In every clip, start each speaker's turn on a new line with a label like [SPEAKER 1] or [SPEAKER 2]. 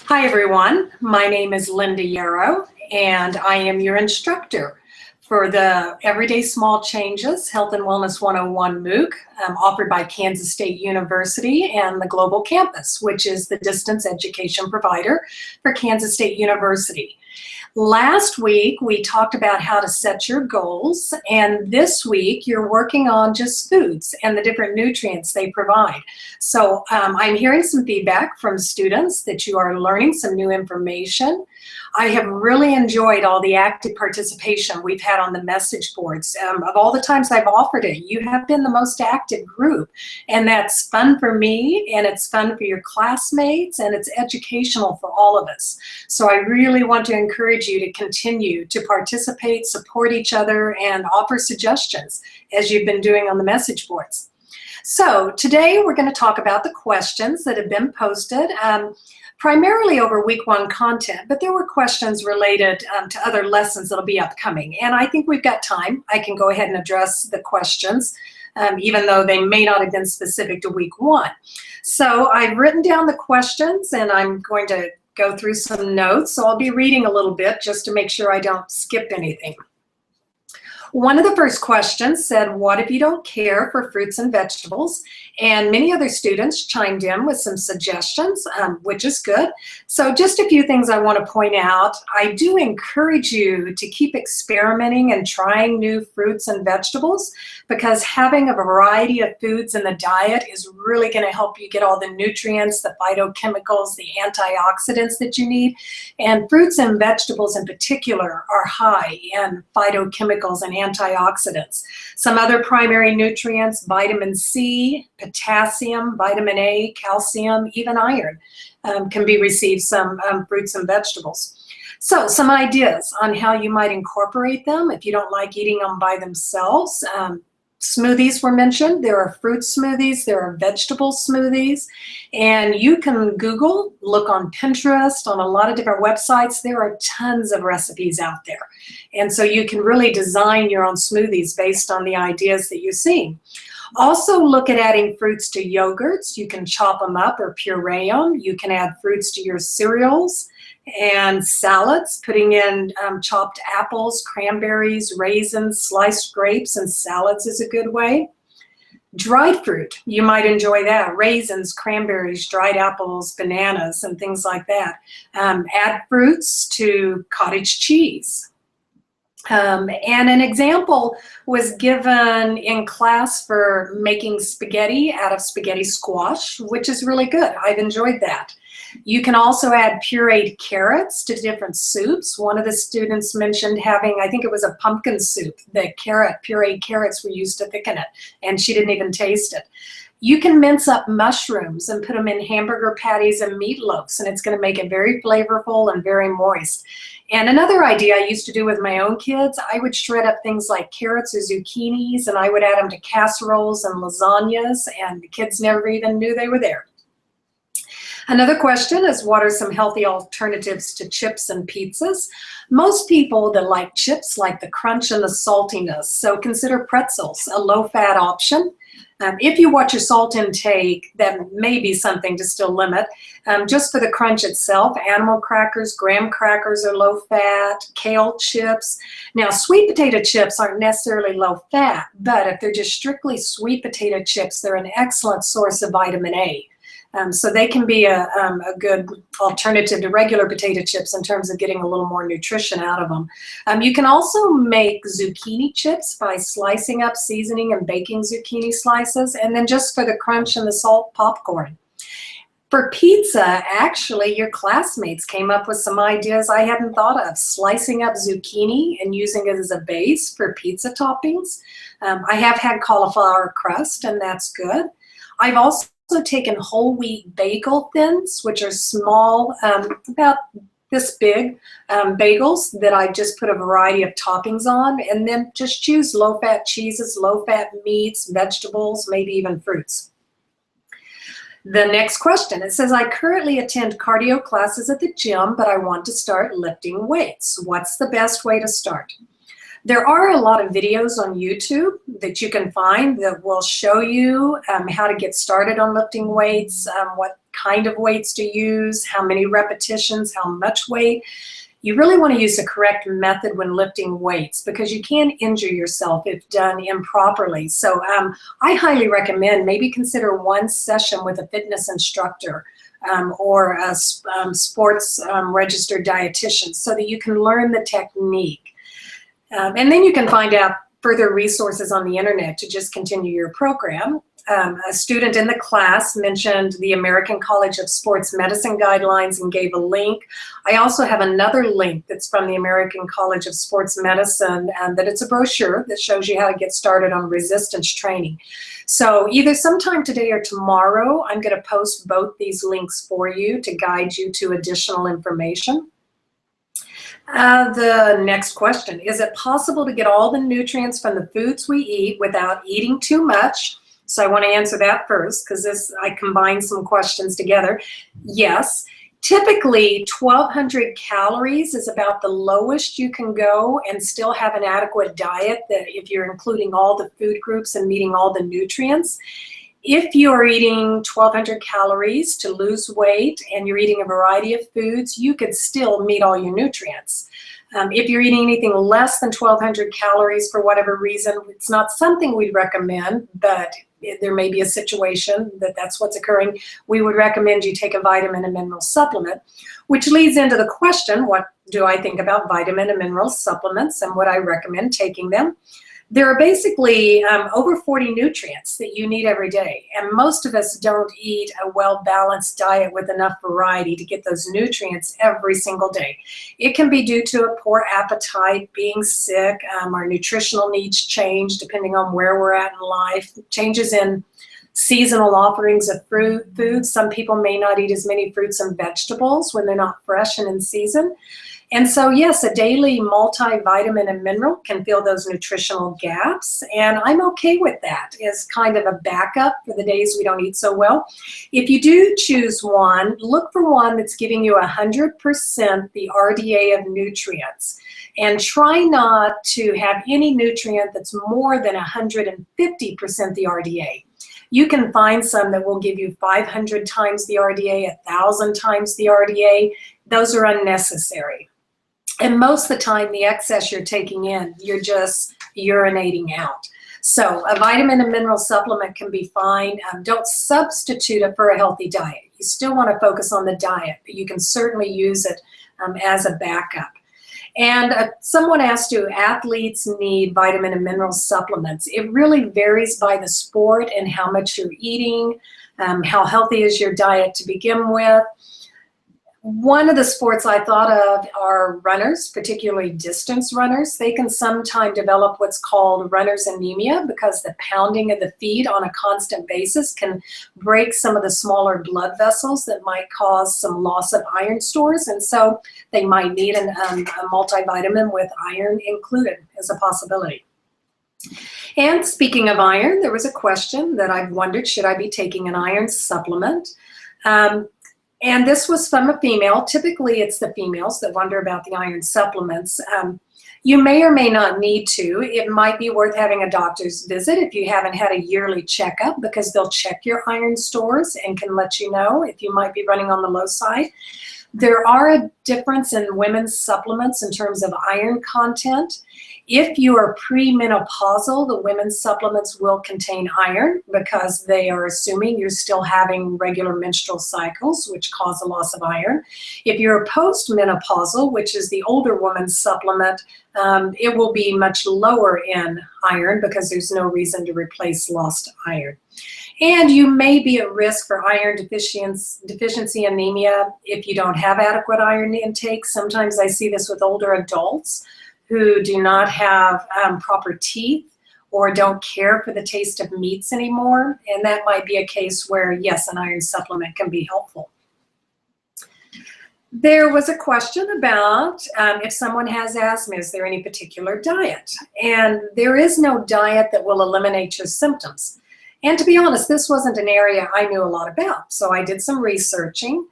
[SPEAKER 1] Hi everyone, my name is Linda Yarrow and I am your instructor for the Everyday Small Changes Health and Wellness 101 MOOC offered by Kansas State University and the Global Campus, which is the distance education provider for Kansas State University. Last week, we talked about how to set your goals, and this week you're working on just foods and the different nutrients they provide. So I'm hearing some feedback from students that you are learning some new information. I have really enjoyed all the active participation we've had on the message boards. Of all the times I've offered it, you have been the most active group, and that's fun for me, and it's fun for your classmates, and it's educational for all of us. So I really want to encourage you to continue to participate, support each other, and offer suggestions as you've been doing on the message boards. So today we're going to talk about the questions that have been posted. Primarily over week 1 content, but there were questions related to other lessons that'll be upcoming. And I think we've got time. I can go ahead and address the questions, even though they may not have been specific to week 1. So I've written down the questions and I'm going to go through some notes. So I'll be reading a little bit just to make sure I don't skip anything. One of the first questions said, what if you don't care for fruits and vegetables? And many other students chimed in with some suggestions, which is good. So just a few things I want to point out. I do encourage you to keep experimenting and trying new fruits and vegetables, because having a variety of foods in the diet is really going to help you get all the nutrients, the phytochemicals, the antioxidants that you need. And fruits and vegetables in particular are high in phytochemicals and antioxidants. Some other primary nutrients, vitamin C, potassium, vitamin A, calcium, even iron can be received from fruits and vegetables. So some ideas on how you might incorporate them if you don't like eating them by themselves. Smoothies were mentioned. There are fruit smoothies, there are vegetable smoothies, and you can Google, look on Pinterest, on a lot of different websites. There are tons of recipes out there. And so you can really design your own smoothies based on the ideas that you see. Also look at adding fruits to yogurts. You can chop them up or puree them. You can add fruits to your cereals and salads, putting in chopped apples, cranberries, raisins, sliced grapes, and salads is a good way. Dried fruit, you might enjoy that. Raisins, cranberries, dried apples, bananas, and things like that. Add fruits to cottage cheese. And an example was given in class for making spaghetti out of spaghetti squash, which is really good. I've enjoyed that. You can also add pureed carrots to different soups. One of the students mentioned having, I think it was a pumpkin soup. The pureed carrots were used to thicken it, and she didn't even taste it. You can mince up mushrooms and put them in hamburger patties and meatloafs, and it's going to make it very flavorful and very moist. And another idea I used to do with my own kids, I would shred up things like carrots or zucchinis, and I would add them to casseroles and lasagnas, and the kids never even knew they were there. Another question is, what are some healthy alternatives to chips and pizzas? Most people that like chips like the crunch and the saltiness, so consider pretzels a low-fat option. If you watch your salt intake, that may be something to still limit. Just for the crunch itself, animal crackers, graham crackers are low-fat, kale chips. Now, sweet potato chips aren't necessarily low-fat, but if they're just strictly sweet potato chips, they're an excellent source of vitamin A. So they can be a good alternative to regular potato chips in terms of getting a little more nutrition out of them. You can also make zucchini chips by slicing up, seasoning, and baking zucchini slices, and then just for the crunch and the salt, popcorn. For pizza, actually, your classmates came up with some ideas I hadn't thought of. Slicing up zucchini and using it as a base for pizza toppings. I have had cauliflower crust, and that's good. I've also taken whole wheat bagel thins, which are small, about this big bagels that I just put a variety of toppings on, and then just choose low-fat cheeses, low-fat meats, vegetables, maybe even fruits. The next question, it says, I currently attend cardio classes at the gym, but I want to start lifting weights. What's the best way to start? There are a lot of videos on YouTube that you can find that will show you how to get started on lifting weights, what kind of weights to use, how many repetitions, how much weight. You really want to use the correct method when lifting weights because you can injure yourself if done improperly. So I highly recommend maybe consider one session with a fitness instructor or a sports registered dietitian so that you can learn the technique. And then you can find out further resources on the internet to just continue your program. A student in the class mentioned the American College of Sports Medicine guidelines and gave a link. I also have another link that's from the American College of Sports Medicine, and that it's a brochure that shows you how to get started on resistance training. So either sometime today or tomorrow, I'm going to post both these links for you to guide you to additional information. The next question, is it possible to get all the nutrients from the foods we eat without eating too much? So I want to answer that first because I combined some questions together. Yes, typically 1,200 calories is about the lowest you can go and still have an adequate diet that if you're including all the food groups and meeting all the nutrients. If you're eating 1,200 calories to lose weight and you're eating a variety of foods, you could still meet all your nutrients. If you're eating anything less than 1,200 calories for whatever reason, it's not something we'd recommend, but there may be a situation that's what's occurring. We would recommend you take a vitamin and mineral supplement, which leads into the question, what do I think about vitamin and mineral supplements and would I recommend taking them? There are basically over 40 nutrients that you need every day, and most of us don't eat a well-balanced diet with enough variety to get those nutrients every single day. It can be due to a poor appetite, being sick, our nutritional needs change depending on where we're at in life, changes in seasonal offerings of food. Some people may not eat as many fruits and vegetables when they're not fresh and in season. And so, yes, a daily multivitamin and mineral can fill those nutritional gaps, and I'm okay with that as kind of a backup for the days we don't eat so well. If you do choose one, look for one that's giving you 100% the RDA of nutrients, and try not to have any nutrient that's more than 150% the RDA. You can find some that will give you 500 times the RDA, 1,000 times the RDA. Those are unnecessary. And most of the time, the excess you're taking in, you're just urinating out. So a vitamin and mineral supplement can be fine. Don't substitute it for a healthy diet. You still want to focus on the diet, but you can certainly use it as a backup. And someone asked, do athletes need vitamin and mineral supplements? It really varies by the sport and how much you're eating, how healthy is your diet to begin with. One of the sports I thought of are runners, particularly distance runners. They can sometimes develop what's called runner's anemia because the pounding of the feet on a constant basis can break some of the smaller blood vessels that might cause some loss of iron stores. And so they might need a multivitamin with iron included as a possibility. And speaking of iron, there was a question that I've wondered, should I be taking an iron supplement? And this was from a female. Typically, it's the females that wonder about the iron supplements. You may or may not need to. It might be worth having a doctor's visit if you haven't had a yearly checkup because they'll check your iron stores and can let you know if you might be running on the low side. There are a difference in women's supplements in terms of iron content. If you are premenopausal, the women's supplements will contain iron because they are assuming you're still having regular menstrual cycles, which cause a loss of iron. If you're postmenopausal, which is the older woman's supplement, it will be much lower in iron because there's no reason to replace lost iron. And you may be at risk for iron deficiency anemia if you don't have adequate iron intake. Sometimes I see this with older adults who do not have proper teeth or don't care for the taste of meats anymore. And that might be a case where, yes, an iron supplement can be helpful. There was a question about if someone has asthma, is there any particular diet? And there is no diet that will eliminate your symptoms. And to be honest, this wasn't an area I knew a lot about. So I did some researching.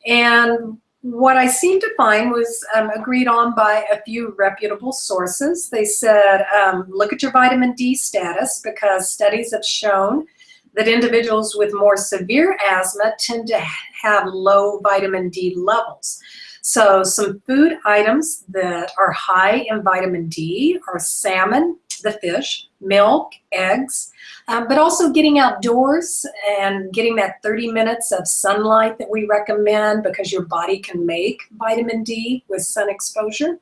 [SPEAKER 1] And What I seemed to find was agreed on by a few reputable sources. They said, look at your vitamin D status, because studies have shown that individuals with more severe asthma tend to have low vitamin D levels. So some food items that are high in vitamin D are salmon, the fish, milk, eggs, but also getting outdoors and getting that 30 minutes of sunlight that we recommend, because your body can make vitamin D with sun exposure.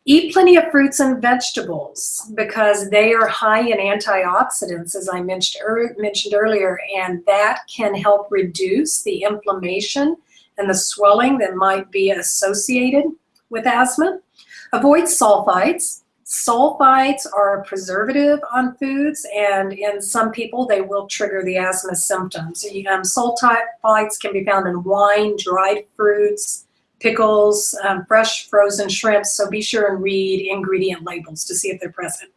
[SPEAKER 1] Eat plenty of fruits and vegetables, because they are high in antioxidants, as I mentioned earlier, and that can help reduce the inflammation and the swelling that might be associated with asthma. Avoid sulfites. Sulfites are a preservative on foods, and in some people they will trigger the asthma symptoms. Sulfites can be found in wine, dried fruits, pickles, fresh frozen shrimps, so be sure and read ingredient labels to see if they're present.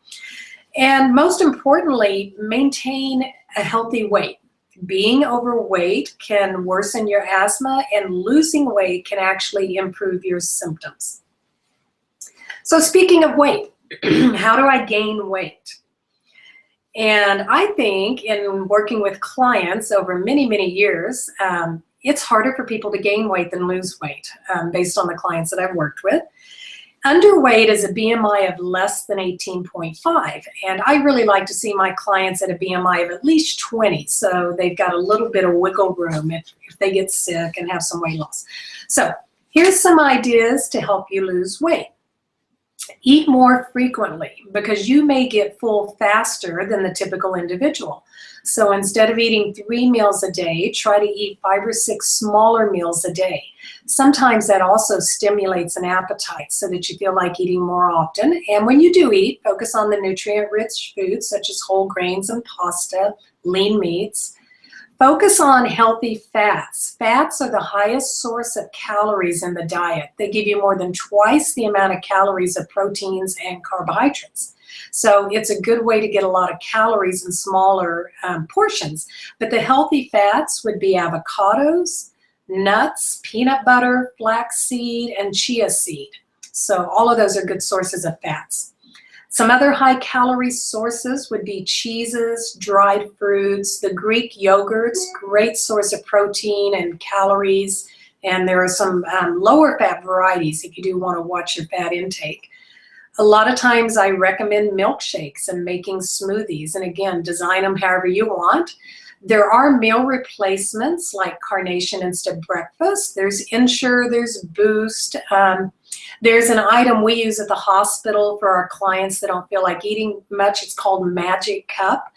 [SPEAKER 1] And most importantly, maintain a healthy weight. Being overweight can worsen your asthma, and losing weight can actually improve your symptoms. So speaking of weight, how do I gain weight? And I think in working with clients over many, many years, it's harder for people to gain weight than lose weight, based on the clients that I've worked with. Underweight is a BMI of less than 18.5, and I really like to see my clients at a BMI of at least 20, so they've got a little bit of wiggle room if they get sick and have some weight loss. So here's some ideas to help you lose weight. Eat more frequently, because you may get full faster than the typical individual. So instead of eating 3 meals a day, try to eat 5 or 6 smaller meals a day. Sometimes that also stimulates an appetite so that you feel like eating more often. And when you do eat, focus on the nutrient-rich foods such as whole grains and pasta, lean meats. Focus on healthy fats. Fats are the highest source of calories in the diet. They give you more than twice the amount of calories of proteins and carbohydrates. So it's a good way to get a lot of calories in smaller portions. But the healthy fats would be avocados, nuts, peanut butter, flaxseed, and chia seed. So all of those are good sources of fats. Some other high-calorie sources would be cheeses, dried fruits, the Greek yogurts, great source of protein and calories, and there are some lower-fat varieties if you do want to watch your fat intake. A lot of times I recommend milkshakes and making smoothies, and again, design them however you want. There are meal replacements like Carnation Instant Breakfast. There's Ensure, there's Boost. There's an item we use at the hospital for our clients that don't feel like eating much. It's called Magic Cup.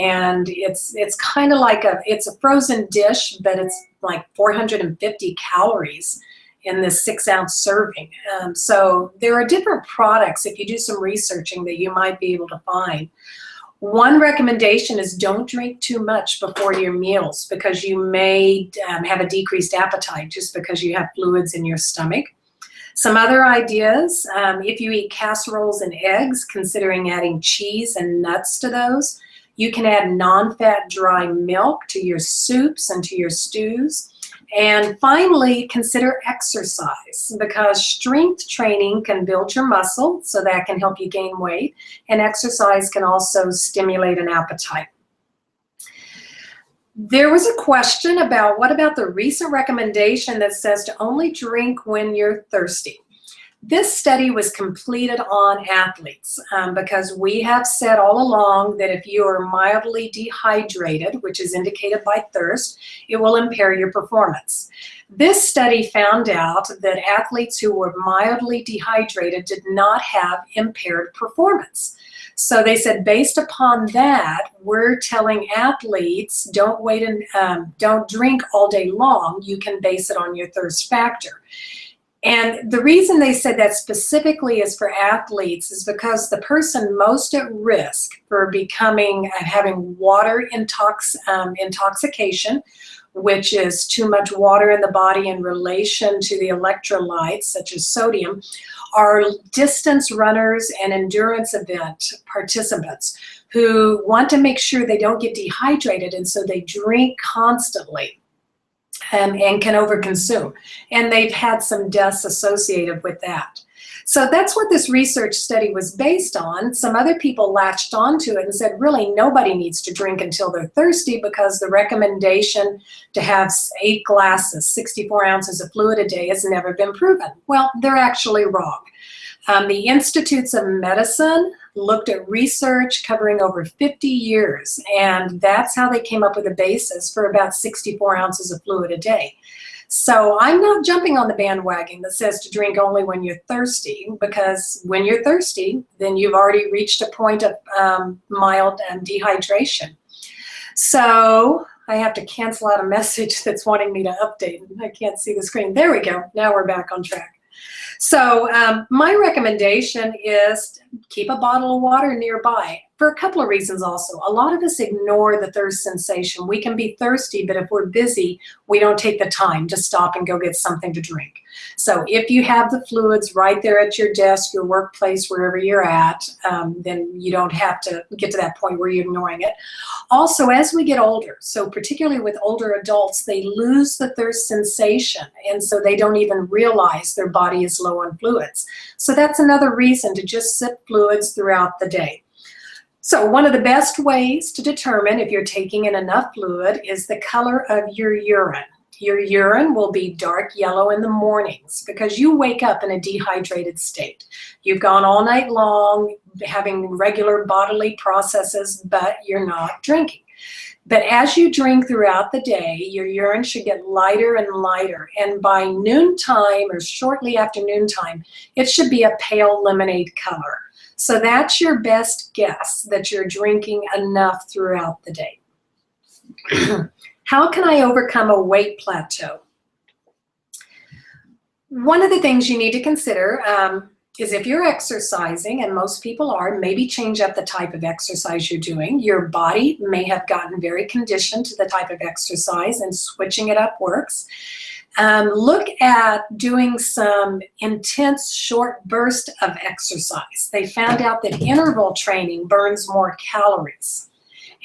[SPEAKER 1] And it's kind of like it's a frozen dish, but it's like 450 calories in this 6-ounce serving. So there are different products, if you do some researching, that you might be able to find. One recommendation is don't drink too much before your meals, because you may have a decreased appetite just because you have fluids in your stomach. Some other ideas, if you eat casseroles and eggs, considering adding cheese and nuts to those. You can add non-fat dry milk to your soups and to your stews. And finally, consider exercise, because strength training can build your muscle, so that can help you gain weight, and exercise can also stimulate an appetite. There was a question about what about the recent recommendation that says to only drink when you're thirsty. This study was completed on athletes because we have said all along that if you are mildly dehydrated, which is indicated by thirst, it will impair your performance. This study found out that athletes who were mildly dehydrated did not have impaired performance. So they said, based upon that, we're telling athletes don't wait and don't drink all day long. You can base it on your thirst factor. And the reason they said that specifically is for athletes is because the person most at risk for having water intoxication, which is too much water in the body in relation to the electrolytes, such as sodium, are distance runners and endurance event participants who want to make sure they don't get dehydrated, and so they drink constantly. and can overconsume. And they've had some deaths associated with that. So that's what this research study was based on. Some other people latched onto it and said, really, nobody needs to drink until they're thirsty, because the recommendation to have 8 glasses, 64 ounces of fluid a day, has never been proven. Well, they're actually wrong. The Institutes of Medicine looked at research covering over 50 years, and that's how they came up with a basis for about 64 ounces of fluid a day. So I'm not jumping on the bandwagon that says to drink only when you're thirsty, because when you're thirsty, then you've already reached a point of mild dehydration. So I have to cancel out a message that's wanting me to update. I can't see the screen. There we go. Now we're back on track. So my recommendation is keep a bottle of water nearby, for a couple of reasons also. A lot of us ignore the thirst sensation. We can be thirsty, but if we're busy, we don't take the time to stop and go get something to drink. So if you have the fluids right there at your desk, your workplace, wherever you're at, then you don't have to get to that point where you're ignoring it. Also, as we get older, so particularly with older adults, they lose the thirst sensation, and so they don't even realize their body is low on fluids. So that's another reason to just sip fluids throughout the day. So one of the best ways to determine if you're taking in enough fluid is the color of your urine. Your urine will be dark yellow in the mornings because you wake up in a dehydrated state. You've gone all night long having regular bodily processes, but you're not drinking. But as you drink throughout the day, your urine should get lighter and lighter. And by noontime or shortly after noontime, it should be a pale lemonade color. So that's your best guess that you're drinking enough throughout the day. How can I overcome a weight plateau? One of the things you need to consider is if you're exercising, and most people are, maybe change up the type of exercise you're doing. Your body may have gotten very conditioned to the type of exercise, and switching it up works. Look at doing some intense short burst of exercise. They found out that interval training burns more calories.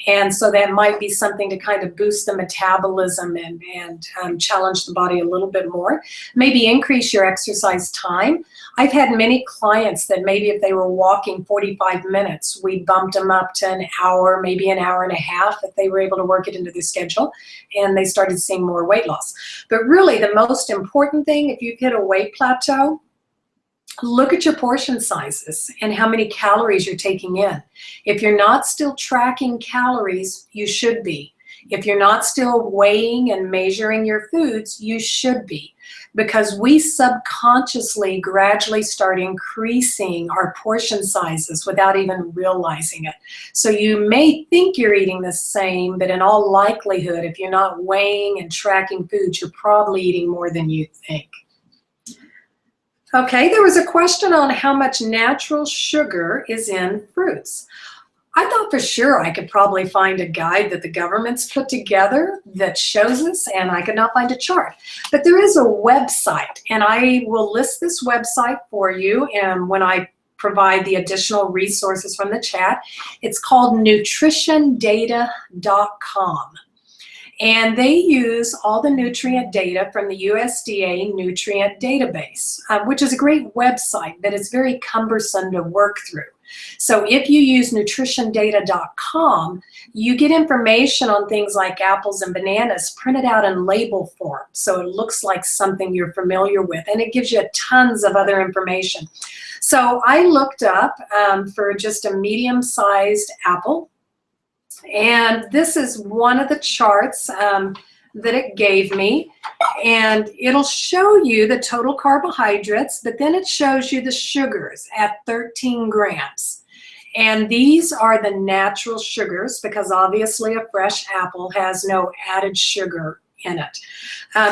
[SPEAKER 1] And so that might be something to kind of boost the metabolism and challenge the body a little bit more. Maybe increase your exercise time. I've had many clients that maybe if they were walking 45 minutes, we bumped them up to an hour, maybe an hour and a half, if they were able to work it into their schedule, and they started seeing more weight loss. But really the most important thing, if you've hit a weight plateau, look at your portion sizes and how many calories you're taking in. If you're not still tracking calories, you should be. If you're not still weighing and measuring your foods, you should be. Because we subconsciously gradually start increasing our portion sizes without even realizing it. So you may think you're eating the same, but in all likelihood, if you're not weighing and tracking foods, you're probably eating more than you think. Okay, there was a question on how much natural sugar is in fruits. I thought for sure I could probably find a guide that the government's put together that shows us, and I could not find a chart. But there is a website, and I will list this website for you, and when I provide the additional resources from the chat, it's called nutritiondata.com. And they use all the nutrient data from the USDA nutrient database, which is a great website, but it's very cumbersome to work through. So if you use nutritiondata.com, you get information on things like apples and bananas printed out in label form. So it looks like something you're familiar with, and it gives you tons of other information. So I looked up for just a medium-sized apple. And this is one of the charts that it gave me, and it'll show you the total carbohydrates, but then it shows you the sugars at 13 grams. And these are the natural sugars, because obviously a fresh apple has no added sugar in it.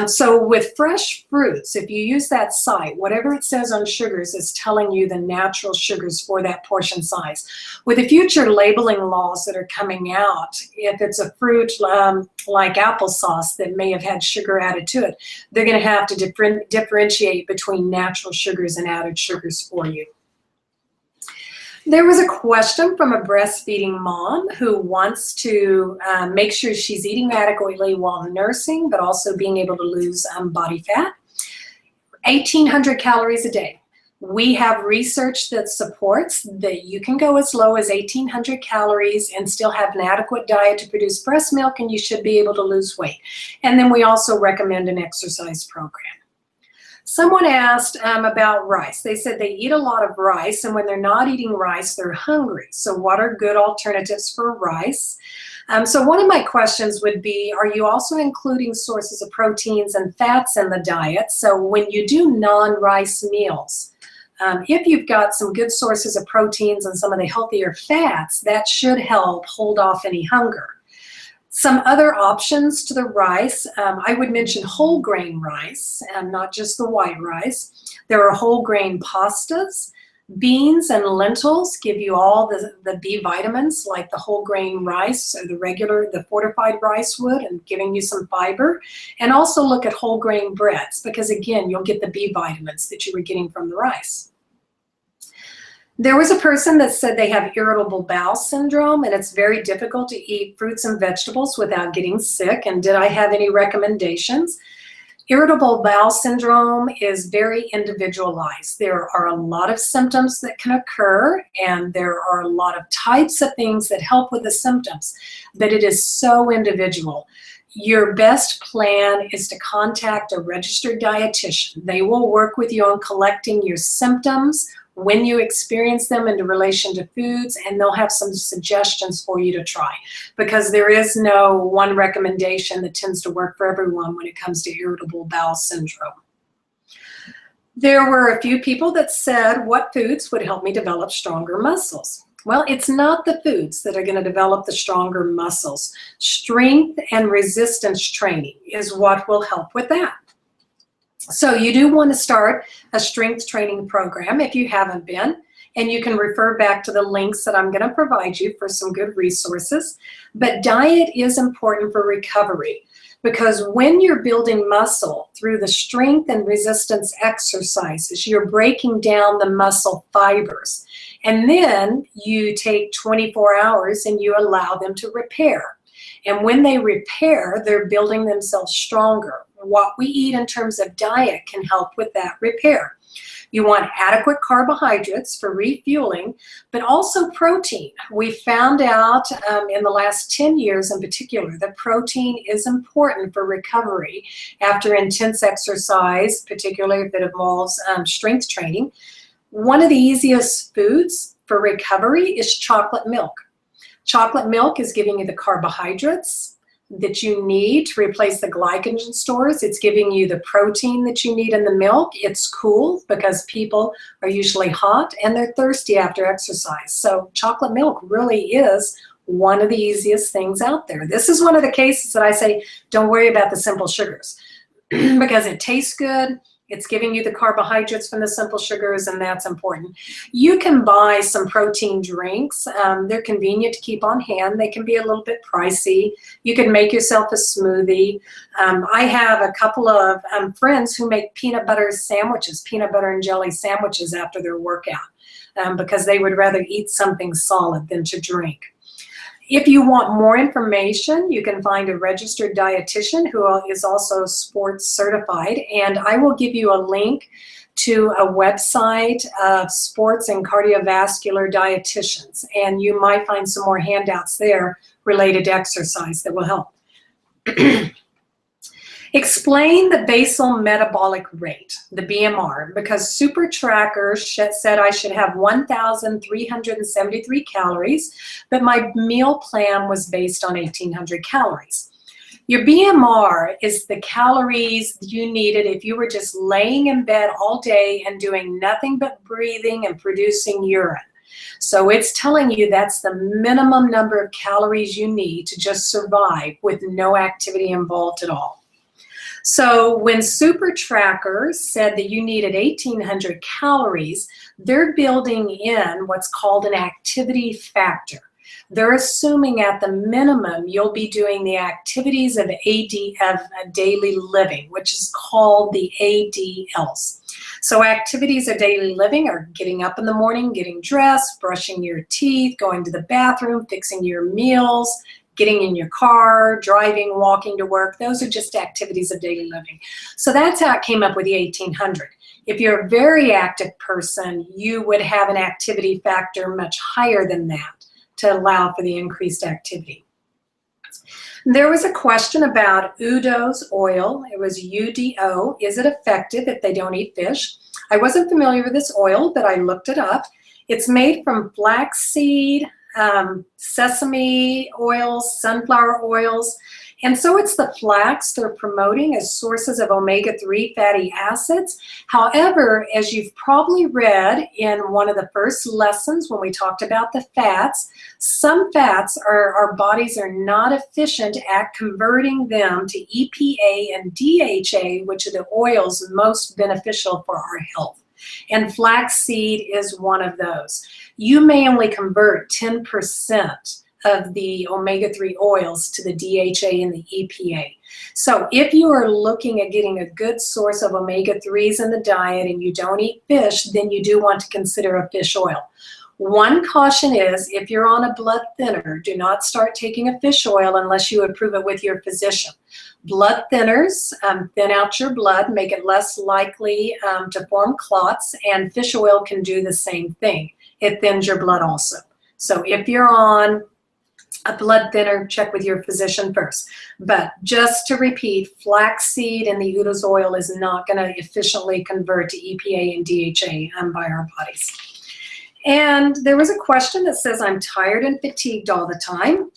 [SPEAKER 1] So with fresh fruits, if you use that site, whatever it says on sugars is telling you the natural sugars for that portion size. With the future labeling laws that are coming out, if it's a fruit like applesauce that may have had sugar added to it, they're going to have to differentiate between natural sugars and added sugars for you. There was a question from a breastfeeding mom who wants to make sure she's eating adequately while nursing, but also being able to lose body fat. 1,800 calories a day. We have research that supports that you can go as low as 1,800 calories and still have an adequate diet to produce breast milk, and you should be able to lose weight. And then we also recommend an exercise program. Someone asked about rice. They said they eat a lot of rice, and when they're not eating rice, they're hungry. So what are good alternatives for rice? So one of my questions would be, are you also including sources of proteins and fats in the diet? So when you do non-rice meals, if you've got some good sources of proteins and some of the healthier fats, that should help hold off any hunger. Some other options to the rice, I would mention whole grain rice, not just the white rice. There are whole grain pastas. Beans and lentils give you all the B vitamins like the whole grain rice or the fortified rice would, and giving you some fiber. And also look at whole grain breads because again, you'll get the B vitamins that you were getting from the rice. There was a person that said they have irritable bowel syndrome and it's very difficult to eat fruits and vegetables without getting sick. And did I have any recommendations? Irritable bowel syndrome is very individualized. There are a lot of symptoms that can occur, and there are a lot of types of things that help with the symptoms, but it is so individual. Your best plan is to contact a registered dietitian. They will work with you on collecting your symptoms, when you experience them in relation to foods, and they'll have some suggestions for you to try because there is no one recommendation that tends to work for everyone when it comes to irritable bowel syndrome. There were a few people that said, what foods would help me develop stronger muscles? Well, it's not the foods that are going to develop the stronger muscles. Strength and resistance training is what will help with that. So you do want to start a strength training program if you haven't been, and you can refer back to the links that I'm going to provide you for some good resources. But diet is important for recovery because when you're building muscle through the strength and resistance exercises, you're breaking down the muscle fibers. And then you take 24 hours and you allow them to repair. And when they repair, they're building themselves stronger. What we eat in terms of diet can help with that repair. You want adequate carbohydrates for refueling, but also protein. We found out in the last 10 years in particular that protein is important for recovery after intense exercise, particularly if it involves strength training. One of the easiest foods for recovery is chocolate milk. Chocolate milk is giving you the carbohydrates that you need to replace the glycogen stores. It's giving you the protein that you need in the milk. It's cool because people are usually hot and they're thirsty after exercise. So chocolate milk really is one of the easiest things out there. This is one of the cases that I say, don't worry about the simple sugars because it tastes good. It's giving you the carbohydrates from the simple sugars, and that's important. You can buy some protein drinks. They're convenient to keep on hand. They can be a little bit pricey. You can make yourself a smoothie. I have a couple of friends who make peanut butter sandwiches, peanut butter and jelly sandwiches after their workout because they would rather eat something solid than to drink. If you want more information, you can find a registered dietitian who is also sports certified, and I will give you a link to a website of sports and cardiovascular dietitians, and you might find some more handouts there related to exercise that will help. Explain the basal metabolic rate, the BMR, because Super Tracker said I should have 1,373 calories, but my meal plan was based on 1,800 calories. Your BMR is the calories you needed if you were just laying in bed all day and doing nothing but breathing and producing urine. So it's telling you that's the minimum number of calories you need to just survive with no activity involved at all. So when Super Tracker said that you needed 1,800 calories, they're building in what's called an activity factor. they're assuming at the minimum you'll be doing the activities of daily living, which is called the ADLs. So activities of daily living are getting up in the morning, getting dressed, brushing your teeth, going to the bathroom, fixing your meals, getting in your car, driving, walking to work. Those are just activities of daily living. So that's how it came up with the 1800. If you're a very active person, you would have an activity factor much higher than that to allow for the increased activity. There was a question about Udo's oil. It was UDO. Is it effective if they don't eat fish? I wasn't familiar with this oil, but I looked it up. It's made from flaxseed, sesame oils, sunflower oils, and so it's the flax they're promoting as sources of omega-3 fatty acids. However, as you've probably read in one of the first lessons when we talked about the fats, some fats our bodies are not efficient at converting them to EPA and DHA, which are the oils most beneficial for our health. And flaxseed is one of those. You may only convert 10% of the omega-3 oils to the DHA and the EPA. So if you are looking at getting a good source of omega-3s in the diet and you don't eat fish, then you do want to consider a fish oil. One caution is, if you're on a blood thinner, do not start taking a fish oil unless you approve it with your physician. Blood thinners thin out your blood, make it less likely to form clots, and fish oil can do the same thing. It thins your blood also. So if you're on a blood thinner, check with your physician first. But just to repeat, flaxseed and the Udo's oil is not going to efficiently convert to EPA and DHA by our bodies. And there was a question that says, I'm tired and fatigued all the time.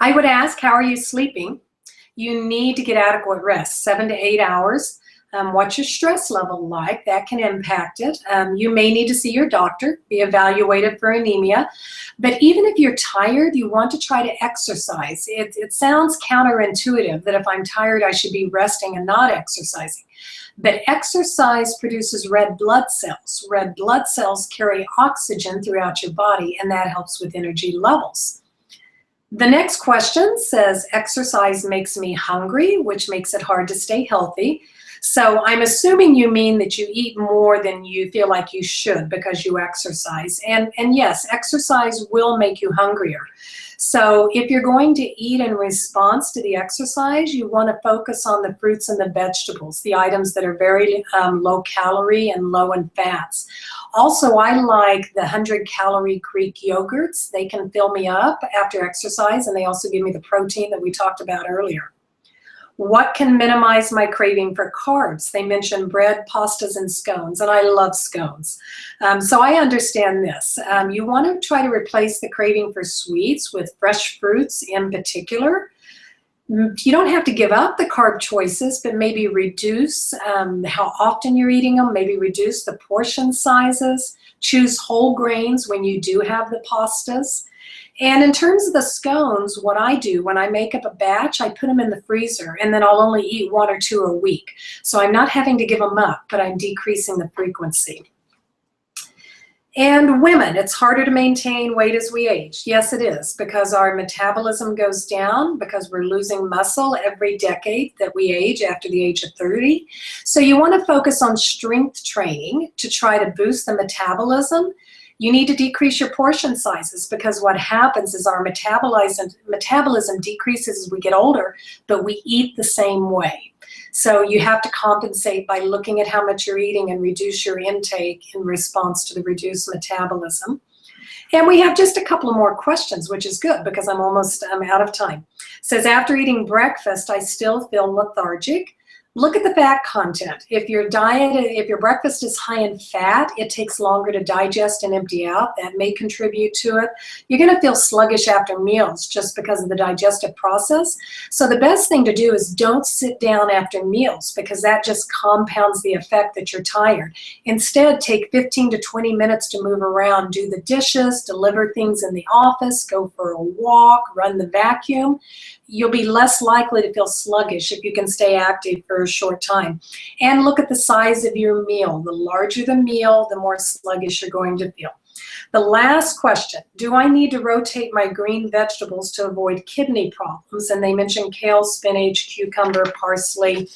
[SPEAKER 1] I would ask, how are you sleeping? You need to get adequate rest, 7 to 8 hours. What's your stress level like? That can impact it. You may need to see your doctor, be evaluated for anemia. But even if you're tired, you want to try to exercise. It sounds counterintuitive that if I'm tired, I should be resting and not exercising. But exercise produces red blood cells. Red blood cells carry oxygen throughout your body, and that helps with energy levels. The next question says, exercise makes me hungry, which makes it hard to stay healthy. So I'm assuming you mean that you eat more than you feel like you should because you exercise. And yes, exercise will make you hungrier. So if you're going to eat in response to the exercise, you want to focus on the fruits and the vegetables, the items that are very low calorie and low in fats. Also, I like the 100-calorie Greek yogurts. They can fill me up after exercise, and they also give me the protein that we talked about earlier. What can minimize my craving for carbs? They mentioned bread, pastas, and scones, and I love scones. So I understand this. You want to try to replace the craving for sweets with fresh fruits in particular. You don't have to give up the carb choices, but maybe reduce how often you're eating them, maybe reduce the portion sizes, choose whole grains when you do have the pastas. And in terms of the scones, what I do when I make up a batch, I put them in the freezer, and then I'll only eat 1 or 2 a week. So I'm not having to give them up, but I'm decreasing the frequency. And women, it's harder to maintain weight as we age. Yes, it is, because our metabolism goes down, because we're losing muscle every decade that we age after the age of 30. So you want to focus on strength training to try to boost the metabolism. You need to decrease your portion sizes, because what happens is our metabolism decreases as we get older, but we eat the same way. So you have to compensate by looking at how much you're eating and reduce your intake in response to the reduced metabolism. And we have just a couple of more questions, which is good because I'm almost out of time. It says, after eating breakfast, I still feel lethargic. Look at the fat content. If your breakfast is high in fat, it takes longer to digest and empty out. That may contribute to it. You're going to feel sluggish after meals just because of the digestive process. So the best thing to do is don't sit down after meals, because that just compounds the effect that you're tired. Instead, take 15 to 20 minutes to move around, do the dishes, deliver things in the office, go for a walk, run the vacuum. You'll be less likely to feel sluggish if you can stay active for a short time. And look at the size of your meal. The larger the meal, the more sluggish you're going to feel. The last question, do I need to rotate my green vegetables to avoid kidney problems? And they mentioned kale, spinach, cucumber, parsley.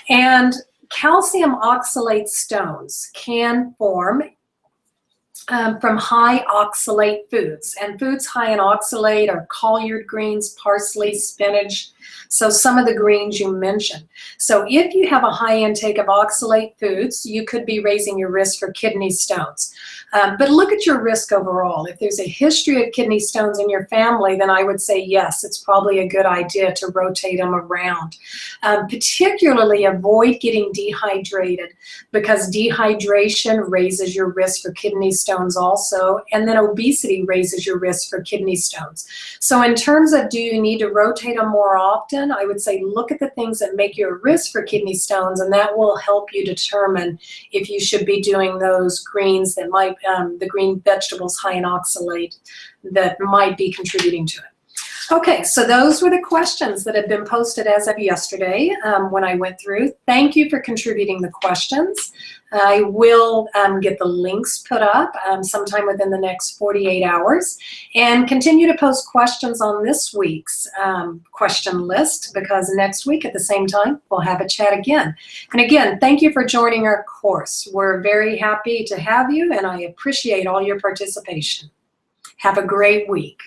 [SPEAKER 1] And calcium oxalate stones can form from high oxalate foods. And foods high in oxalate are collard greens, parsley, spinach, so some of the greens you mentioned. So if you have a high intake of oxalate foods, you could be raising your risk for kidney stones. But look at your risk overall. If there's a history of kidney stones in your family, then I would say yes, it's probably a good idea to rotate them around. Particularly avoid getting dehydrated, because dehydration raises your risk for kidney stones also, and then obesity raises your risk for kidney stones. So in terms of do you need to rotate them more often, I would say look at the things that make you a risk for kidney stones, and that will help you determine if you should be doing those greens that might, the green vegetables high in oxalate that might be contributing to it. Okay, so those were the questions that have been posted as of yesterday when I went through. Thank you for contributing the questions. I will get the links put up sometime within the next 48 hours and continue to post questions on this week's question list, because next week at the same time, we'll have a chat again. And again, thank you for joining our course. We're very happy to have you, and I appreciate all your participation. Have a great week.